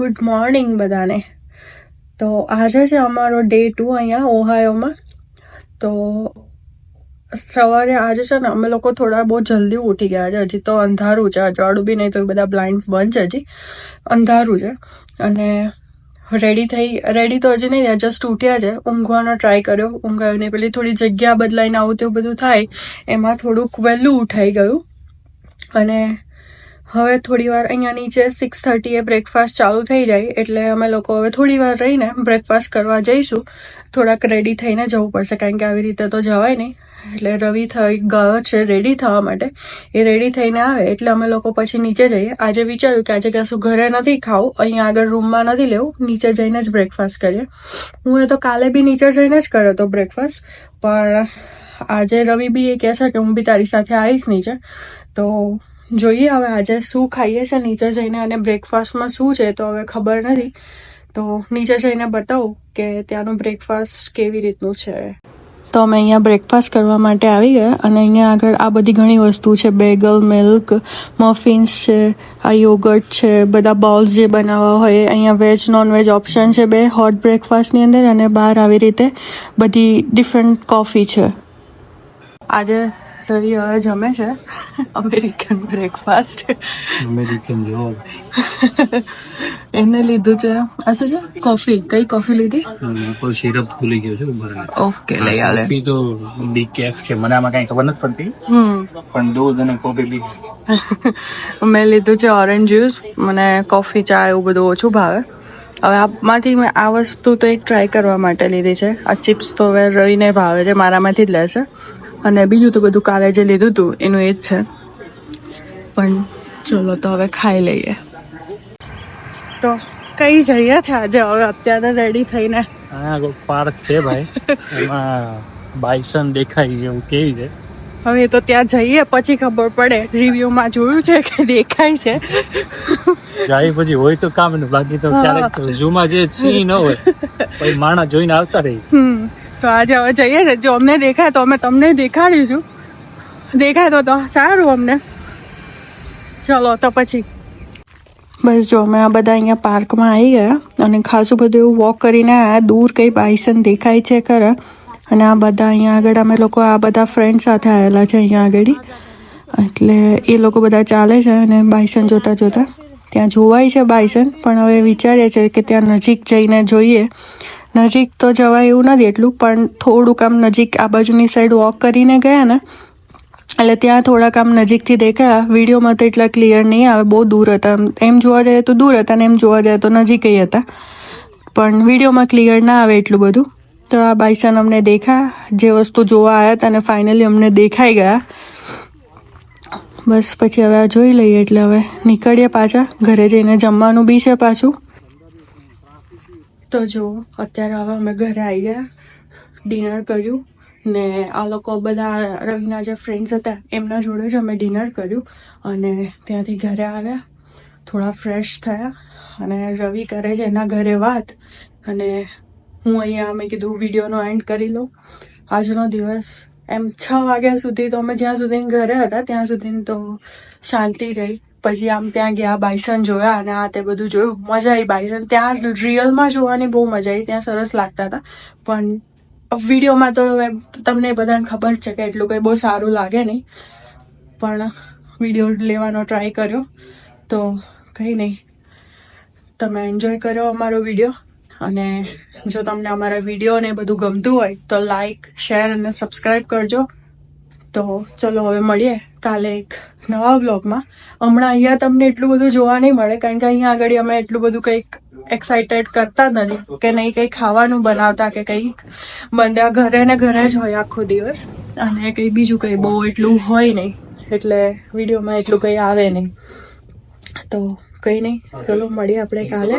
Good morning બધાને. તો આજે છે અમારો ડે 2 અહીંયા ઓહાયોમાં. તો સવારે આજે છે ને અમે લોકો થોડા બહુ જલ્દી ઉઠી ગયા છે. હજી તો અંધારું છે, અજવાળું બી નહીં, તો બધા બ્લાઇન્ડ બંધ છે, હજી અંધારું છે. અને રેડી તો હજી નહીં, જસ્ટ ઉઠ્યા છે. ઊંઘવાનો ટ્રાય કર્યો, ઊંઘાયો નહીં. પેલી થોડી જગ્યા બદલાઈને આવું તેવું બધું થાય એમાં થોડુંક વહેલું ઉઠાઈ ગયું. અને હવે થોડી વાર અહીંયા નીચે 6:30 બ્રેકફાસ્ટ ચાલુ થઈ જાય એટલે અમે લોકો હવે થોડી વાર રહીને બ્રેકફાસ્ટ કરવા જઈશું. થોડાક રેડી થઈને જવું પડશે કારણ કે આવી રીતે તો જવાય નહીં. એટલે રવિ થઈ ગયો છે રેડી થવા માટે. એ રેડી થઈને આવે એટલે અમે લોકો પછી નીચે જઈએ. આજે વિચાર્યું કે આજે કશું ઘરે નથી ખાવું, અહીંયા આગળ રૂમમાં નથી લેવું, નીચે જઈને જ બ્રેકફાસ્ટ કરીએ. હું તો કાલે બી નીચે જઈને જ કર્યો હતો બ્રેકફાસ્ટ, પણ આજે રવિ બી એ કહે છે કે હું બી તારી સાથે આવીશ નીચે. તો જોઈએ હવે આજે શું ખાઈએ છે નીચે જઈને, અને બ્રેકફાસ્ટમાં શું છે તો હવે ખબર નથી. તો નીચે જઈને બતાવું કે ત્યાંનું બ્રેકફાસ્ટ કેવી રીતનું છે. તો અમે અહીંયા બ્રેકફાસ્ટ કરવા માટે આવી ગયા અને અહીંયા આગળ આ બધી ઘણી વસ્તુ છે. બેગલ, મિલ્ક, મફિન્સ છે, આ યોગર્ટ છે, બધા બોલ્સ જે બનાવવા હોય. અહીંયા વેજ નોન વેજ ઓપ્શન છે બે હોટ બ્રેકફાસ્ટની અંદર, અને બહાર આવી રીતે બધી ડિફરન્ટ કોફી છે. આજે રવિ હવે જમે છે અમેરિકન બ્રેકફાસ્ટ. અમેરિકન જોબ એને લીધું છે. આ શું છે? કોફી. કઈ કોફી લીધી? કોઈ સિરપ ભૂલી ગયો છું ભરેલો. ઓકે, લઈ આલે. કોફી તો ડીકેફ છે, મને આમાં કઈ ખબર નથી પડતી, પણ દૂધ અને કોફી મિક્સ. મેં લીધું છે ઓરેન્જ જ્યુસ. મને કોફી, ચા એવું બધું ઓછું ભાવે. હવે આમાંથી મેં આ વસ્તુ તો એક ટ્રાય કરવા માટે લીધી છે. આ ચિપ્સ તો હવે રવિને ભાવે છે, મારામાંથી જ લેશે. અને બીજું તો બધું કાલે જે લીધું હતું એનું એ જ છે. પણ ચલો તો હવે ખાઈ લઈએ. તો કઈ જઈએ છે આજે હવે અત્યારે રેડી થઈને? હા, પાર્ક છે ભાઈ, એમાં બાયસન દેખાય એવું કેવી છે. હવે તો ત્યાં જઈએ પછી ખબર પડે. રિવ્યુમાં જોયું છે કે દેખાય છે. જાય પછી હોય તો કામ ને, બાકી તો ક્યારેક ઝૂમાં જે સિંહ ન હોય પછી માણસ જોઈને આવતા રહી. તો આજે હવે જઈએ છે. જો અમને દેખાય તો અમે તમને દેખાડીશું. દેખાય તો સારું અમને. ચલો તો પછી બસ જો અમે આ બધા અહીંયા પાર્કમાં આવી ગયા અને ખાસું બધું એવું વોક કરીને આવ્યા. દૂર કંઈ બાયસન દેખાય છે ખરા. અને આ બધા અહીંયા આગળ અમે લોકો આ બધા ફ્રેન્ડ સાથે આવેલા છે અહીંયા આગળ. એટલે એ લોકો બધા ચાલે છે અને બાયસન જોતા જોતા ત્યાં જોવાય છે બાયસન. પણ હવે વિચારીએ છીએ કે ત્યાં નજીક જઈને જોઈએ. નજીક તો જવાય એવું નથી એટલું, પણ થોડુંક આમ નજીક આ બાજુની સાઈડ વોક કરીને ગયા ને એટલે ત્યાં થોડાક આમ નજીકથી દેખાયા. વિડીયોમાં તો એટલા ક્લિયર નહીં આવે, બહુ દૂર હતા. એમ જોવા જાય તો દૂર હતા ને એમ જોવા જાય તો નજીક હતા, પણ વિડીયોમાં ક્લિયર ના આવે એટલું બધું. તો આ બાયસન અમને દેખા, જે વસ્તુ જોવા આવ્યા હતા અને ફાઇનલી અમને દેખાઈ ગયા. બસ પછી હવે આ જોઈ લઈએ એટલે હવે નીકળીએ પાછા. ઘરે જઈને જમવાનું બી છે પાછું. તો જો અત્યારે હવે અમે ઘરે આવી ગયા, ડિનર કર્યું ને આ લોકો બધા રવિના જે ફ્રેન્ડ્સ હતા એમના જોડે જ અમે ડિનર કર્યું. અને ત્યાંથી ઘરે આવ્યા, થોડા ફ્રેશ થયા અને રવિ કરે છે એના ઘરે વાત. અને હું અહીંયા મેં કીધું વિડીયોનો એન્ડ કરી લઉં. આજનો દિવસ એમ 6 વાગ્યા સુધી તો અમે જ્યાં સુધી ઘરે હતા ત્યાં સુધી તો શાંતિ રહી. પછી આમ ત્યાં ગયા, બાયસન જોયા અને આ તે બધું જોયું. મજા આવી. બાયસન ત્યાં રિયલમાં જોવાની બહુ મજા આવી, ત્યાં સરસ લાગતા હતા. પણ વિડીયોમાં તો તમને બધાને ખબર છે કે એટલું કંઈ બહુ સારું લાગે નહીં, પણ વિડીયો લેવાનો ટ્રાય કર્યો. તો કંઈ નહીં, તમે એન્જોય કર્યો અમારો વિડીયો. અને જો તમને અમારા વિડીયો ને બધું ગમતું હોય તો લાઈક, શેર અને સબસ્ક્રાઈબ કરજો. તો ચલો હવે મળીએ કાલે એક નવા વ્લોગમાં. હમણાં અહીંયા તમને એટલું બધું જોવા નહીં મળે કારણ કે અહીંયા આગળ અમે એટલું બધું કંઈક એક્સાઇટેડ કરતા જ નથી કે નહીં કંઈ ખાવાનું બનાવતા કે કંઈક. બધા ઘરે ને ઘરે જ હોય આખો દિવસ અને કંઈ બીજું કંઈ બહુ એટલું હોય નહીં, એટલે વિડીયોમાં એટલું કંઈ આવે નહીં. તો કંઈ નહીં, ચલો મળીએ આપણે કાલે.